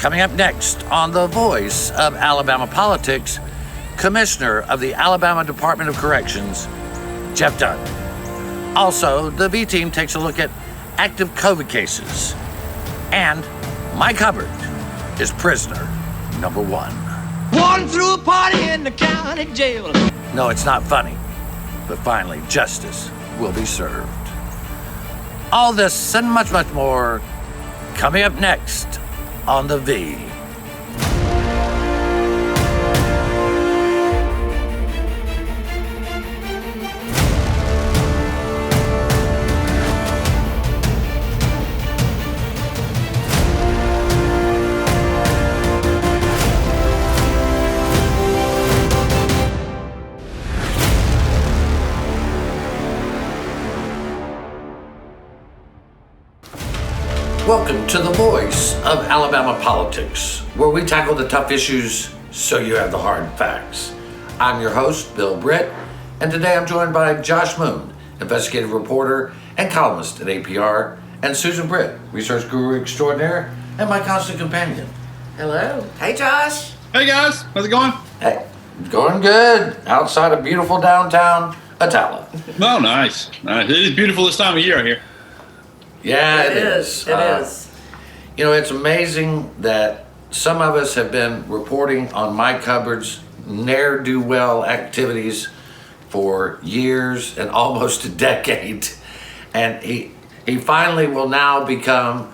Coming up next on The Voice of Alabama Politics, Commissioner of the Alabama Department of Corrections, Jeff Dunn. Also, the V Team takes a look at active COVID cases. And Mike Hubbard is prisoner number one. One threw a party in the county jail. No, it's not funny, but finally justice will be served. All this and much, much more coming up next on The V. Welcome to The Voice of Alabama Politics, where we tackle the tough issues so you have the hard facts. I'm your host, Bill Britt, and today I'm joined by Josh Moon, investigative reporter and columnist at APR, and Susan Britt, research guru extraordinaire, and my constant companion. Hello. Hey, Josh. Hey, guys. How's it going? Hey, going good. Outside of beautiful downtown Attala. Oh, nice. It is beautiful this time of year, I hear. Yeah, it is. It is. You know, it's amazing that some of us have been reporting on Mike Hubbard's ne'er-do-well activities for years and almost a decade. And he finally will now become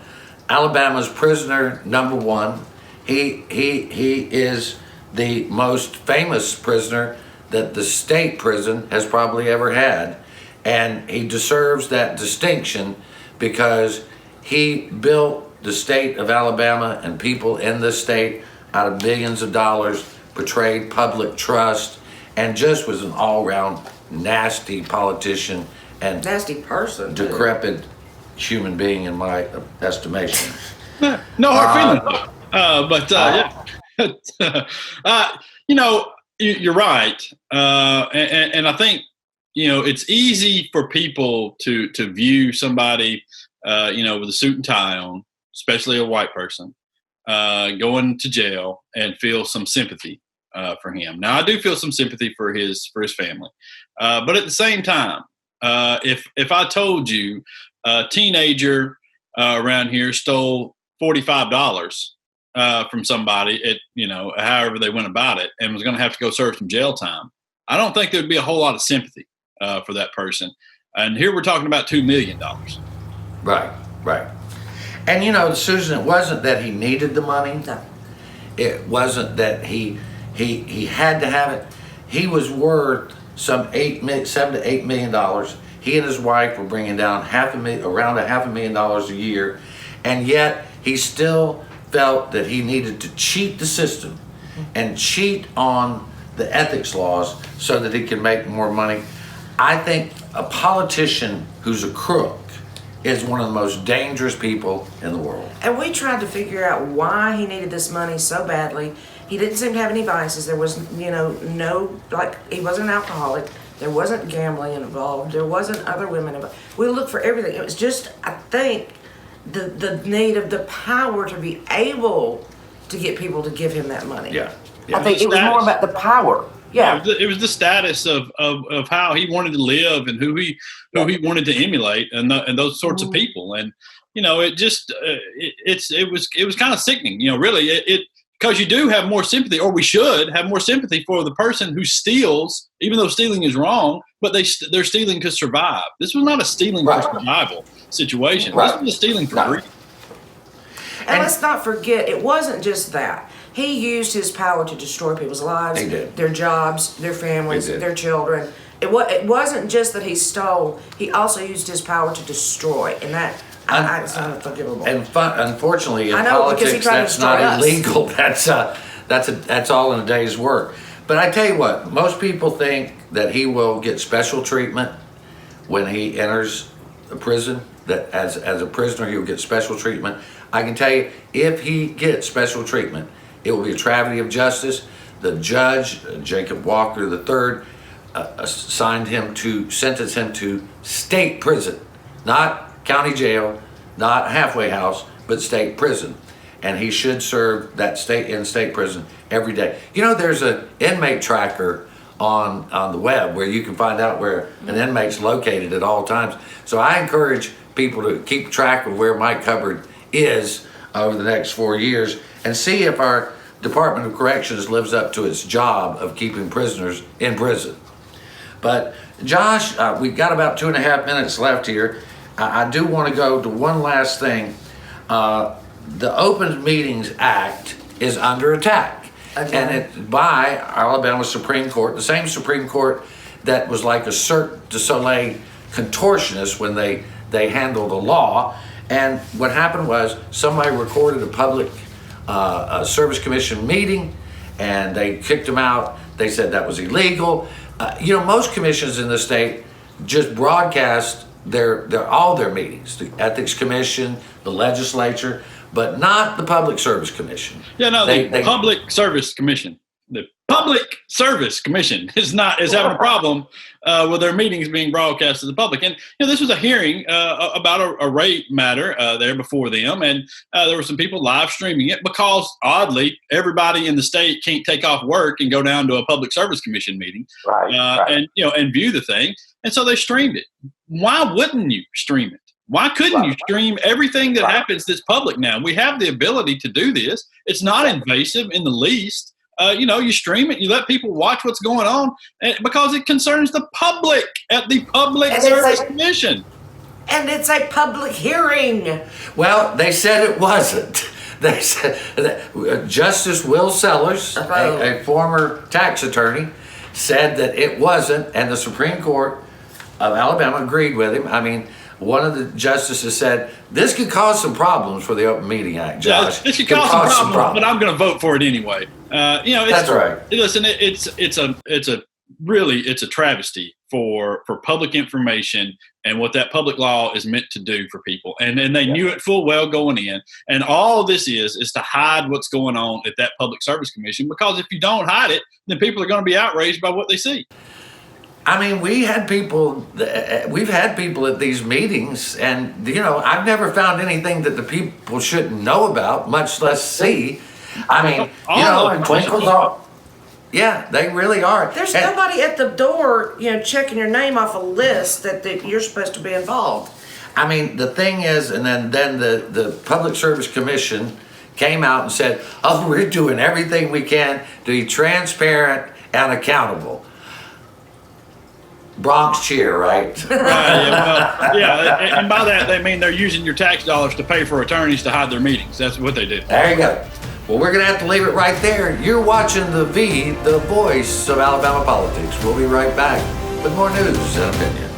Alabama's prisoner number one. He is the most famous prisoner that the state prison has probably ever had. And he deserves that distinction because he built the state of Alabama and people in the state out of billions of dollars, betrayed public trust, and just was an all-around nasty politician and nasty person, decrepit human being in my estimation. No hard feelings, yeah. You know, you're right, and I think it's easy for people to view somebody with a suit and tie on, especially a white person, going to jail and feel some sympathy for him. Now, I do feel some sympathy for his family, but at the same time, if I told you a teenager around here stole $45 from somebody at however they went about it and was going to have to go serve some jail time, I don't think there'd be a whole lot of sympathy for that person. And here we're talking about $2 million. Right. And Susan, it wasn't that he needed the money. No. It wasn't that he had to have it. He was worth some $7 to $8 million. He and his wife were bringing down around $500,000 a year, and yet he still felt that he needed to cheat the system and cheat on the ethics laws so that he could make more money. I think a politician who's a crook is one of the most dangerous people in the world. And we tried to figure out why he needed this money so badly. He didn't seem to have any vices. There was, he wasn't an alcoholic. There wasn't gambling involved. There wasn't other women involved. We looked for everything. It was just, I think, the need of the power to be able to get people to give him that money. Yeah. I think it was more about the power. Yeah, it was the status of how he wanted to live and who he wanted to emulate and those sorts of people. And it just it was kind of sickening. Really, it because you do have more sympathy, or we should have more sympathy for the person who steals, even though stealing is wrong. But they're stealing to survive. This was not a stealing for survival situation. This was a stealing for greed. And let's not forget, it wasn't just that. He used his power to destroy people's lives, their jobs, their families, their children. It wasn't just that he stole. He also used his power to destroy, and that it's not unforgivable. And unfortunately, in politics, that's not illegal. That's all in a day's work. But I tell you what, most people think that he will get special treatment when he enters a prison. That as a prisoner, he will get special treatment. I can tell you, if he gets special treatment, it will be a travesty of justice. The judge, Jacob Walker III, sentenced him to state prison, not county jail, not halfway house, but state prison. and he should serve that state prison every day. You know, there's an inmate tracker on the web where you can find out where an inmate's located at all times. So I encourage people to keep track of where Mike Hubbard is over the next 4 years and see if our Department of Corrections lives up to its job of keeping prisoners in prison. But Josh, we've got about 2.5 minutes left here. I do want to go to one last thing. The Open Meetings Act is under attack. Okay. And it's by Alabama Supreme Court, the same Supreme Court that was like a Cirque du Soleil contortionist when they handled the law. And what happened was somebody recorded a public service commission meeting, and they kicked them out. They said that was illegal. You know, most commissions in the state just broadcast all their meetings, the Ethics Commission, the legislature, but not the Public Service Commission. Yeah, no, the Public Service Commission. The Public Service Commission is having a problem with their meetings being broadcast to the public. And you know, this was a hearing about a rape matter there before them, and there were some people live streaming it because, oddly, everybody in the state can't take off work and go down to a Public Service Commission meeting, right. and view the thing. And so they streamed it. Why wouldn't you stream it? Why couldn't you stream everything that happens that's public now? We have the ability to do this. It's not invasive in the least. You stream it, you let people watch what's going on because it concerns the public at the Public Service Commission. And it's a public hearing. Well, they said it wasn't. They said that Justice Will Sellers, a former tax attorney, said that it wasn't, and the Supreme Court of Alabama agreed with him. I mean, one of the justices said, this could cause some problems for the Open Meeting Act, Josh. Yeah, this could cause some problems, but I'm going to vote for it anyway. That's right. Listen, it's a travesty for public information and what that public law is meant to do for people. And they knew it full well going in. And all this is to hide what's going on at that Public Service Commission, because if you don't hide it, then people are going to be outraged by what they see. I mean, we've had people at these meetings, and, you know, I've never found anything that the people shouldn't know about, much less see. I mean, twinkles off. Yeah, they really are. There's nobody at the door, checking your name off a list that you're supposed to be involved. I mean, the thing is, and then the Public Service Commission came out and said, oh, we're doing everything we can to be transparent and accountable. Bronx cheer, right? And by that they mean they're using your tax dollars to pay for attorneys to hide their meetings. That's what they do. There you go. Well, we're going to have to leave it right there. You're watching the voice of Alabama politics. We'll be right back with more news and opinion.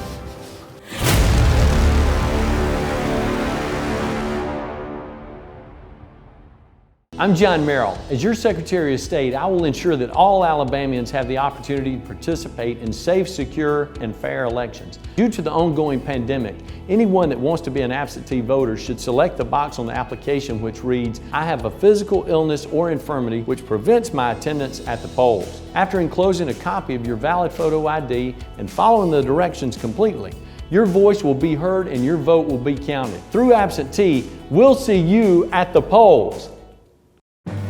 I'm John Merrill. As your Secretary of State, I will ensure that all Alabamians have the opportunity to participate in safe, secure, and fair elections. Due to the ongoing pandemic, anyone that wants to be an absentee voter should select the box on the application which reads, I have a physical illness or infirmity which prevents my attendance at the polls. After enclosing a copy of your valid photo ID and following the directions completely, your voice will be heard and your vote will be counted. Through absentee, we'll see you at the polls.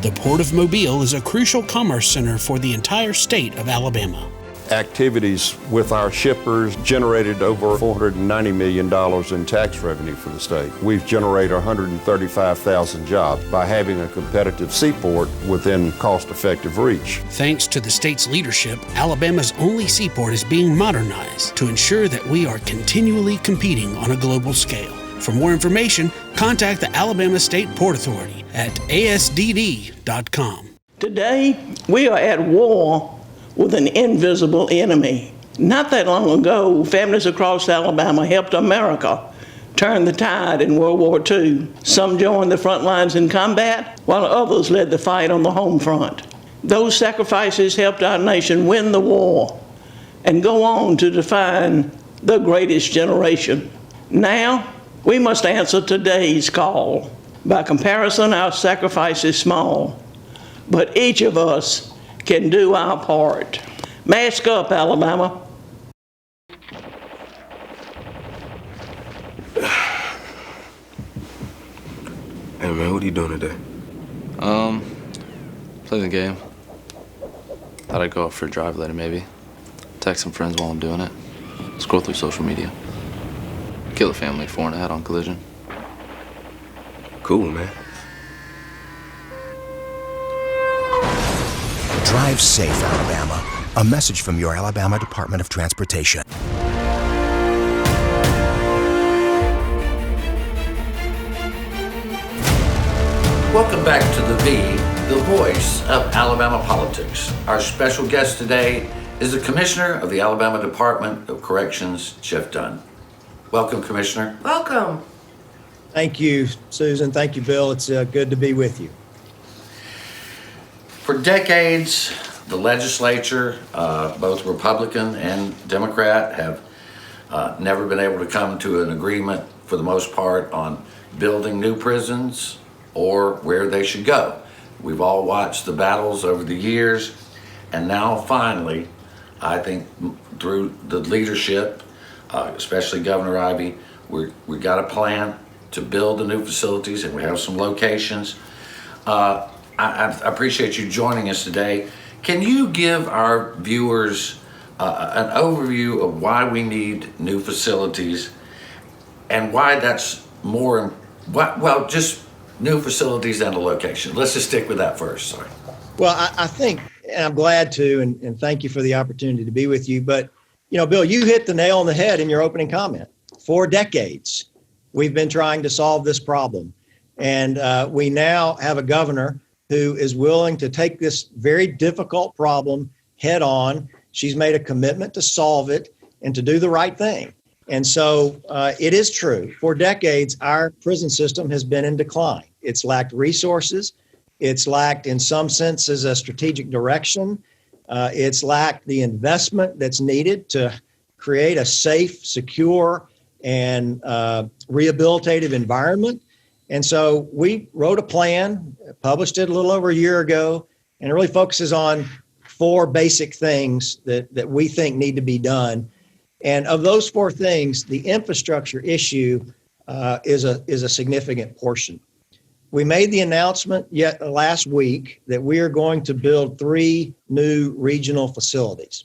The Port of Mobile is a crucial commerce center for the entire state of Alabama. Activities with our shippers generated over $490 million in tax revenue for the state. We've generated 135,000 jobs by having a competitive seaport within cost-effective reach. Thanks to the state's leadership, Alabama's only seaport is being modernized to ensure that we are continually competing on a global scale. For more information, contact the Alabama State Port Authority at asdd.com. Today, we are at war with an invisible enemy. Not that long ago, families across Alabama helped America turn the tide in World War II. Some joined the front lines in combat, while others led the fight on the home front. Those sacrifices helped our nation win the war and go on to define the greatest generation. Now, we must answer today's call. By comparison, our sacrifice is small, but each of us can do our part. Mask up, Alabama. Hey man, what are you doing today? Play the game. Thought I'd go out for a drive later, maybe. Text some friends while I'm doing it. Scroll through social media. Kill a family 4 and a head-on collision. Cool, man. Drive safe, Alabama. A message from your Alabama Department of Transportation. Welcome back to the voice of Alabama politics. Our special guest today is the Commissioner of the Alabama Department of Corrections, Jeff Dunn. Welcome, Commissioner. Welcome. Thank you, Susan. Thank you, Bill. It's good to be with you. For decades, the legislature, both Republican and Democrat, have never been able to come to an agreement, for the most part, on building new prisons or where they should go. We've all watched the battles over the years, and now finally, I think through the leadership, especially Governor Ivey, we got a plan to build the new facilities, and we have some locations. I appreciate you joining us today. Can you give our viewers an overview of why we need new facilities and why that's more, well, just new facilities and a location? Let's just stick with that first. Sorry. Well, I think, and I'm glad to, and thank you for the opportunity to be with you. But, you know, Bill, you hit the nail on the head in your opening comment. For decades, we've been trying to solve this problem. And we now have a governor who is willing to take this very difficult problem head on. She's made a commitment to solve it and to do the right thing. And so it is true. For decades, our prison system has been in decline. It's lacked resources. It's lacked, in some senses, a strategic direction. It's lacked the investment that's needed to create a safe, secure, and rehabilitative environment. And so we wrote a plan, published it a little over a year ago, and it really focuses on 4 basic things that we think need to be done. And of those 4 things, the infrastructure issue is a significant portion. We made the announcement yet last week that we are going to build 3 new regional facilities.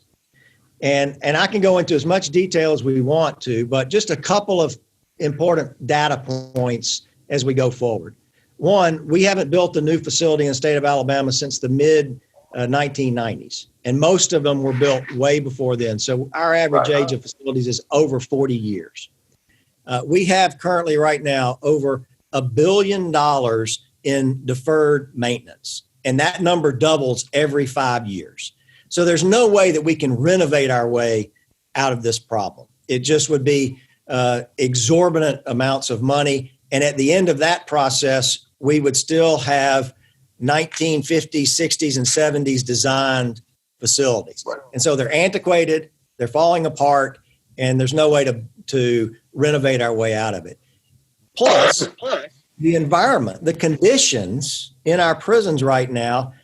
And I can go into as much detail as we want to, but just a couple of important data points as we go forward. One, we haven't built a new facility in the state of Alabama since the mid 1990s, and most of them were built way before then. So our average age of facilities is over 40 years. We have currently right now over $1 billion in deferred maintenance, and that number doubles every 5 years. So there's no way that we can renovate our way out of this problem. It just would be exorbitant amounts of money. And at the end of that process, we would still have 1950s, 60s, and 70s designed facilities. And so they're antiquated, they're falling apart, and there's no way to renovate our way out of it. Plus, the environment, the conditions in our prisons right now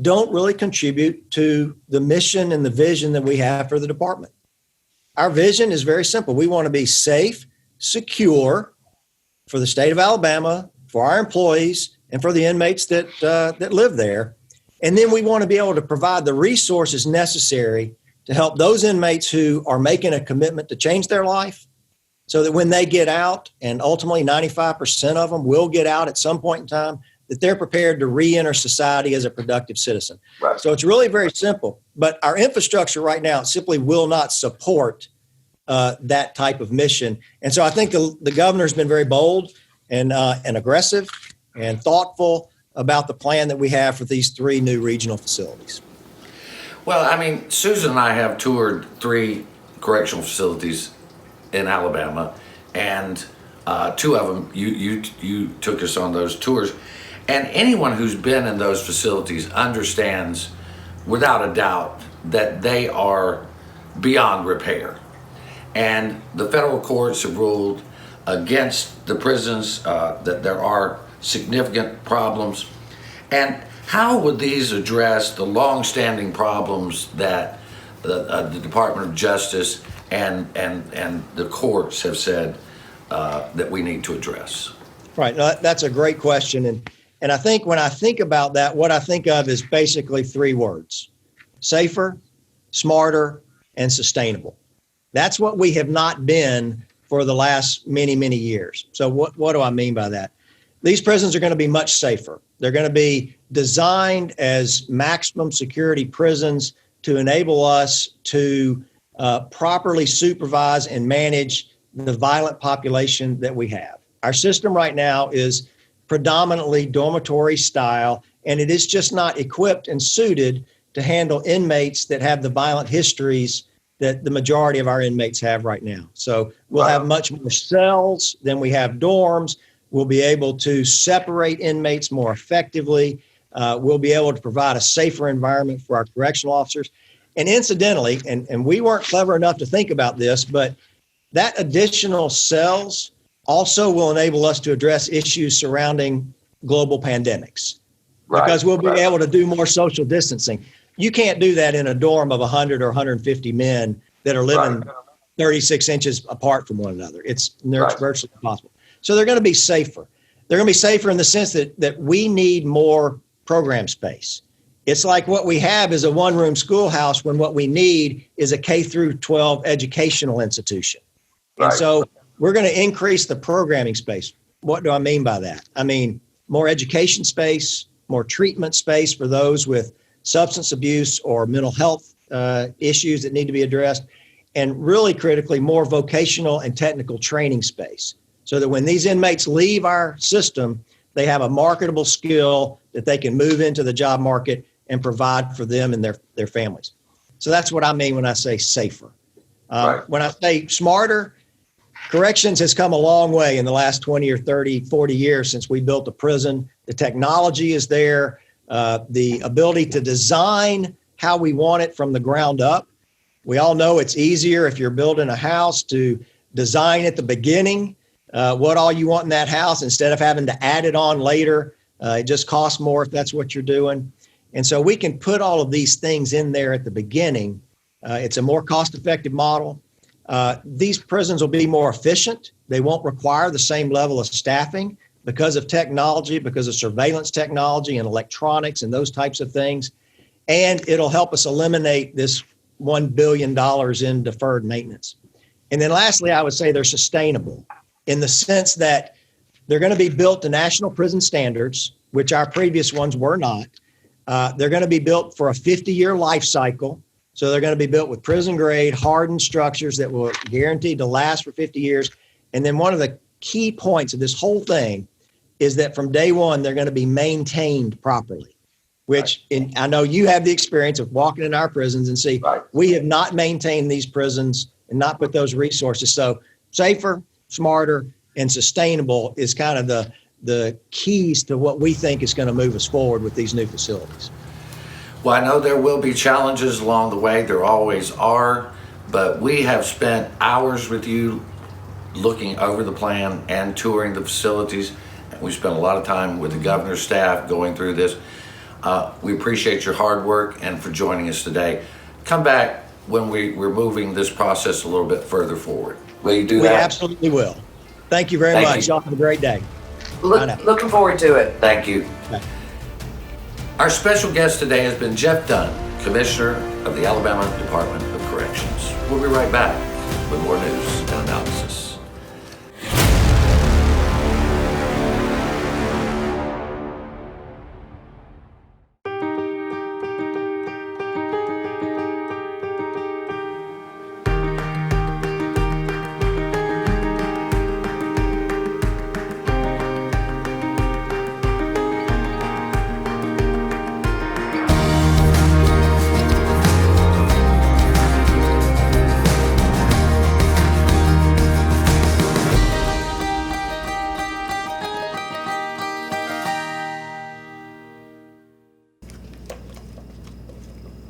don't really contribute to the mission and the vision that we have for the department. Our vision is very simple. We want to be safe, secure for the state of Alabama, for our employees, and for the inmates that live there. And then we want to be able to provide the resources necessary to help those inmates who are making a commitment to change their life, so that when they get out, and ultimately 95% of them will get out at some point in time, that they're prepared to re-enter society as a productive citizen. Right. So it's really very simple. But our infrastructure right now simply will not support that type of mission. And so I think the governor's been very bold and aggressive and thoughtful about the plan that we have for these 3 new regional facilities. Well, I mean, Susan and I have toured 3 correctional facilities in Alabama, and 2 of them, you took us on those tours. And anyone who's been in those facilities understands, without a doubt, that they are beyond repair. And the federal courts have ruled against the prisons, that there are significant problems. And how would these address the long-standing problems that the Department of Justice and the courts have said that we need to address? Right. That's a great question. And And I think when I think about that, what I think of is basically 3 words: safer, smarter, and sustainable. That's what we have not been for the last many, many years. So what do I mean by that? These prisons are going to be much safer. They're going to be designed as maximum security prisons to enable us to properly supervise and manage the violent population that we have. Our system right now is predominantly dormitory style, and it is just not equipped and suited to handle inmates that have the violent histories that the majority of our inmates have right now. So we'll have much more cells than we have dorms. We'll be able to separate inmates more effectively. We'll be able to provide a safer environment for our correctional officers. And incidentally, and we weren't clever enough to think about this, but that additional cells also will enable us to address issues surrounding global pandemics, because we'll be able to do more social distancing. You can't do that in a dorm of 100 or 150 men that are living 36 inches apart from one another. It's virtually impossible. So they're going to be safer. They're going to be safer in the sense that we need more program space. It's like what we have is a one-room schoolhouse when what we need is a K through 12 educational institution. And so we're going to increase the programming space. What do I mean by that? I mean more education space, more treatment space for those with substance abuse or mental health issues that need to be addressed, and really critically, more vocational and technical training space, so that when these inmates leave our system, they have a marketable skill that they can move into the job market and provide for them and their families. So that's what I mean when I say safer. When I say smarter, corrections has come a long way in the last 20 or 30, 40 years since we built a prison. The technology is there. The ability to design how we want it from the ground up. We all know it's easier if you're building a house to design at the beginning what all you want in that house instead of having to add it on later. It just costs more if that's what you're doing. And so we can put all of these things in there at the beginning. It's a more cost-effective model. These prisons will be more efficient. They won't require the same level of staffing because of technology, because of surveillance technology and electronics and those types of things. And it'll help us eliminate this $1 billion in deferred maintenance. And then lastly, I would say they're sustainable in the sense that they're going to be built to national prison standards, which our previous ones were not. They're going to be built for a 50-year life cycle. So they're going to be built with prison grade, hardened structures that will guaranteed to last for 50 years. And then one of the key points of this whole thing is that from day one, they're going to be maintained properly, which I know you have the experience of walking in our prisons and see we have not maintained these prisons and not put those resources. So safer, smarter, and sustainable is kind of the keys to what we think is going to move us forward with these new facilities. Well, I know there will be challenges along the way. There always are, but we have spent hours with you looking over the plan and touring the facilities. We spent a lot of time with the governor's staff going through this. We appreciate your hard work and for joining us today. Come back when we're moving this process a little bit further forward. Will you do that? We absolutely will. Thank you very much. Y'all have a great day. Looking forward to it. Thank you. Our special guest today has been Jeff Dunn, Commissioner of the Alabama Department of Corrections. We'll be right back with more news and analysis.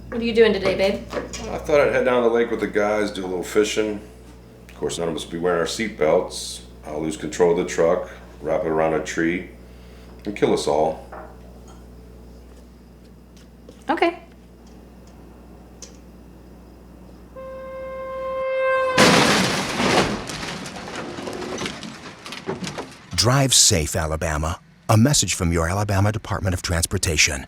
What are you doing today, babe? I thought I'd head down to the lake with the guys, do a little fishing. Of course, none of us will be wearing our seatbelts. I'll lose control of the truck, wrap it around a tree, and kill us all. Okay. Drive safe, Alabama. A message from your Alabama Department of Transportation.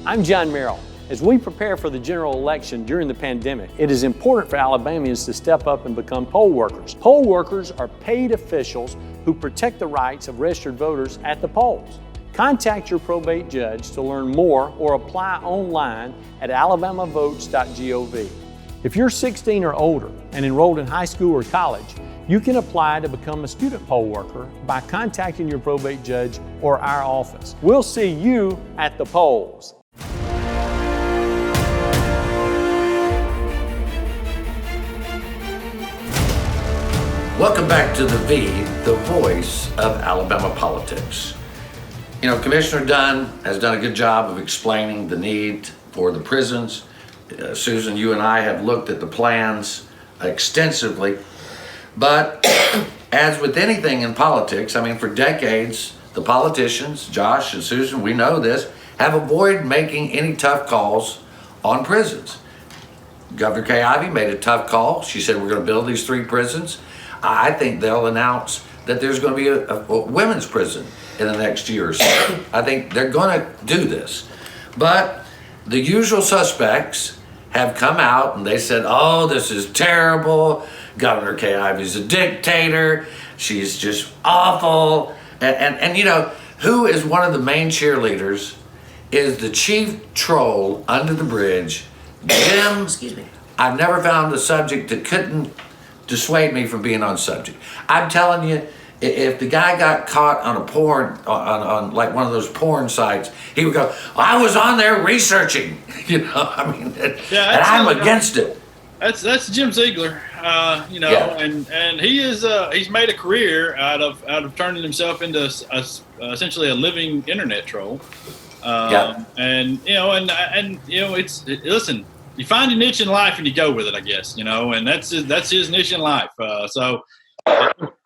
I'm John Merrill. As we prepare for the general election during the pandemic, it is important for Alabamians to step up and become poll workers. Poll workers are paid officials who protect the rights of registered voters at the polls. Contact your probate judge to learn more or apply online at alabamavotes.gov. If you're 16 or older and enrolled in high school or college, you can apply to become a student poll worker by contacting your probate judge or our office. We'll see you at the polls. Welcome back to the V, the voice of Alabama politics. You know, Commissioner Dunn has done a good job of explaining the need for the prisons. Susan, you and I have looked at the plans extensively. But as with anything in politics, I mean, for decades, the politicians, Josh and Susan, we know this, have avoided making any tough calls on prisons. Governor Kay Ivey made a tough call. She said, we're going to build these 3 prisons. I think they'll announce that there's going to be a women's prison in the next year or so. I think they're going to do this. But the usual suspects have come out and they said, oh, this is terrible. Governor Kay Ivey's a dictator. She's just awful. And you know, who is one of the main cheerleaders is the chief troll under the bridge, Jim. Excuse me. I've never found a subject that couldn't dissuade me from being on subject. I'm telling you, if the guy got caught on a porn, on like one of those porn sites, he would go, I was on there researching. You know, I mean, and I'm against it. That's Jim Ziegler, you know, and he is he's made a career out of turning himself into essentially a living internet troll. And you know, and you know, listen, you find your niche in life and you go with it, I guess, you know, and that's his niche in life.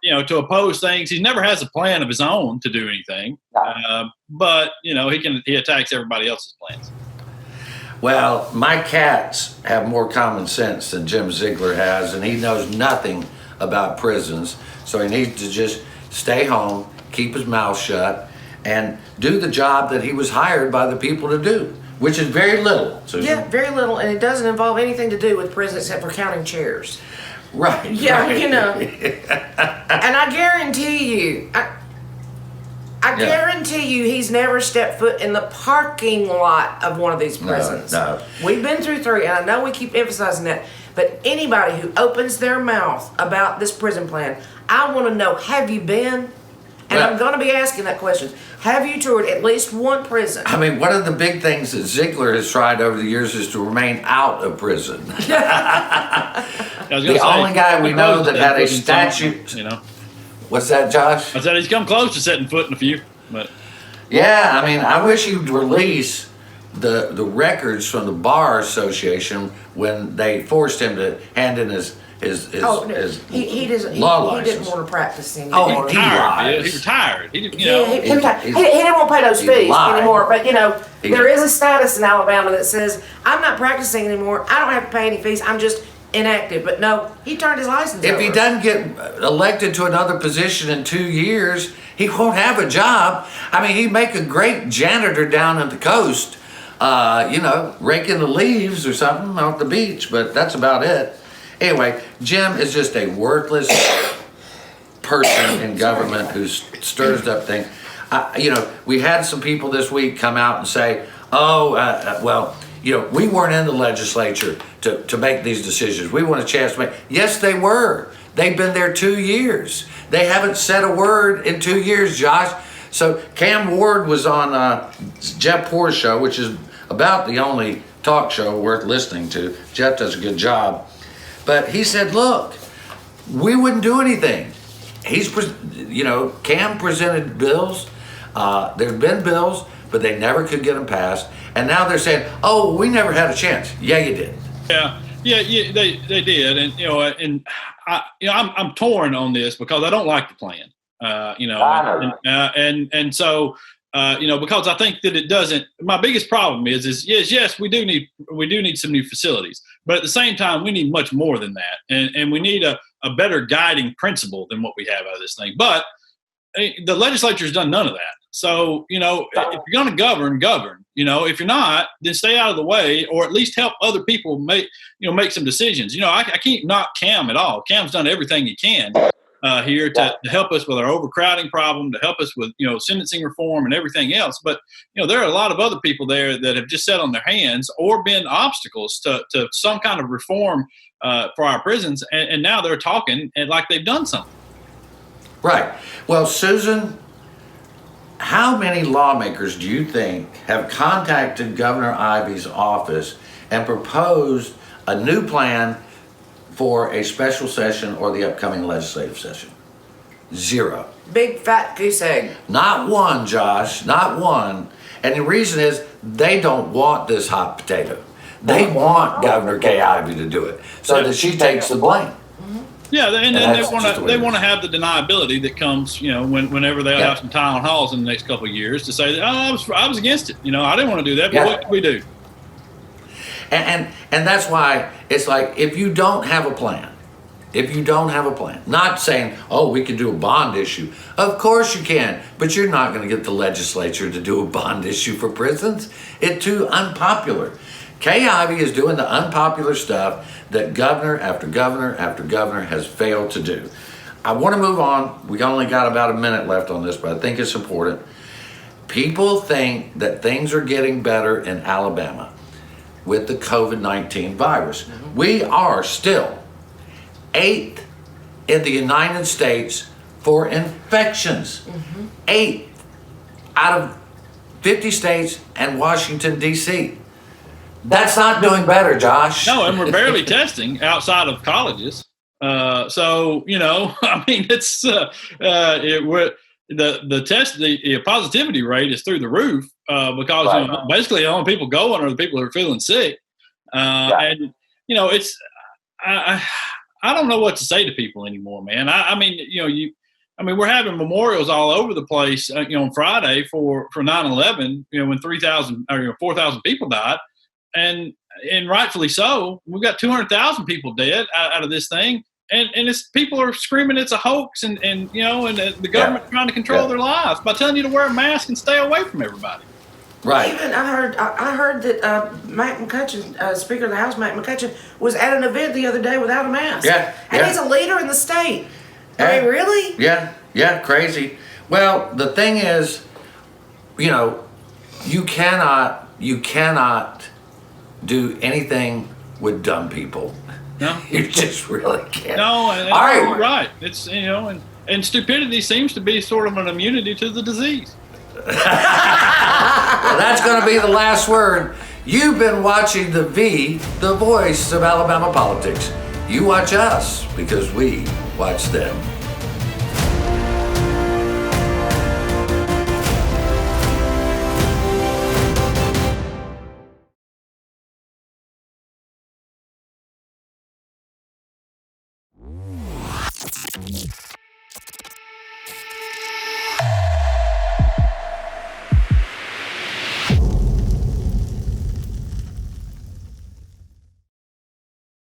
You know, to oppose things, he never has a plan of his own to do anything. But you know, he attacks everybody else's plans. Well, my cats have more common sense than Jim Ziegler has, and he knows nothing about prisons. So he needs to just stay home, keep his mouth shut, and do the job that he was hired by the people to do, which is very little, Susan. Yeah, very little, and it doesn't involve anything to do with prison except for counting chairs. Right. Yeah, right. you know. And I guarantee you, I guarantee you he's never stepped foot in the parking lot of one of these prisons. No. We've been through 3, and I know we keep emphasizing that, but anybody who opens their mouth about this prison plan, I want to know, have you been? And I'm going to be asking that question. Have you toured at least one prison? I mean, one of the big things that Ziegler has tried over the years is to remain out of prison. The only guy we know that had a statute. You know. What's that, Josh? I said he's come close to setting foot in a few, but. Yeah, I mean, I wish he'd release the records from the Bar Association when they forced him to hand in his he doesn't. He didn't want to practice anymore. He retired. He didn't want to pay those fees anymore. But you know, there is a status in Alabama that says I'm not practicing anymore. I don't have to pay any fees. I'm just inactive. But no, he turned his license over. If he doesn't get elected to another position in 2 years, he won't have a job. I mean, he'd make a great janitor down at the coast, you know, raking the leaves or something off the beach. But that's about it. Anyway, Jim is just a worthless person in government who stirs up things. You know, we had some people this week come out and say, well, you know, we weren't in the legislature to make these decisions. We want a chance to make. Yes, they were. They've been there 2 years. They haven't said a word in 2 years, Josh. So Cam Ward was on Jeff Poor's show, which is about the only talk show worth listening to. Jeff does a good job. But he said, look, we wouldn't do anything. Cam presented bills. There have been bills, but they never could get them passed. And now they're saying, oh, we never had a chance. Yeah, you did. Yeah, they did. And, you know, I'm torn on this because I don't like the plan, so, because I think that it doesn't. My biggest problem is yes, we do need some new facilities, but at the same time, we need much more than that, and we need a better guiding principle than what we have out of this thing. But the legislature's done none of that. So, if you're going to govern. If you're not, then stay out of the way, or at least help other people make some decisions. I can't knock Cam at all. Cam's done everything he can here to help us with our overcrowding problem, to help us with, sentencing reform and everything else. But, there are a lot of other people there that have just sat on their hands or been obstacles to some kind of reform for our prisons. And now they're talking and like they've done something. Right. Well, Susan, how many lawmakers do you think have contacted Governor Ivey's office and proposed a new plan for a special session or the upcoming legislative session? Zero. Big fat goose egg. Not one, Josh, not one. And the reason is they don't want this hot potato. They want Governor Kay Ivey to do it so that she takes the blame. Yeah, and they want to have the deniability that comes, whenever they'll have some town halls in the next couple of years to say that, I was against it. I didn't want to do that, but what did we do? And that's why it's like, if you don't have a plan, not saying, we can do a bond issue. Of course you can, but you're not going to get the legislature to do a bond issue for prisons. It's too unpopular. Kay Ivey is doing the unpopular stuff that governor after governor after governor has failed to do. I want to move on. We only got about a minute left on this, but I think it's important. People think that things are getting better in Alabama with the COVID-19 virus. We are still 8th in the United States for infections. 8th out of 50 states and Washington, D.C. That's not doing better, Josh. No, and we're barely testing outside of colleges. It's the positivity rate is through the roof because basically the only people going are the people who are feeling sick. And it's I don't know what to say to people anymore, man. We're having memorials all over the place. On Friday for 9/11, when 3,000 or 4,000 people died. And rightfully so. We've got 200,000 people dead out of this thing, and it's people are screaming it's a hoax, and the government trying to control their lives by telling you to wear a mask and stay away from everybody. Right. Even I heard that Mike McCutcheon, Speaker of the House, Mike McCutcheon, was at an event the other day without a mask. And he's a leader in the state. I mean, really? Yeah, crazy. Well, the thing is, you cannot do anything with dumb people. No, you just really can't. No, all right, you're right. It's and stupidity seems to be sort of an immunity to the disease. Well, that's going to be the last word. You've been watching the voice of Alabama politics. You watch us because we watch them.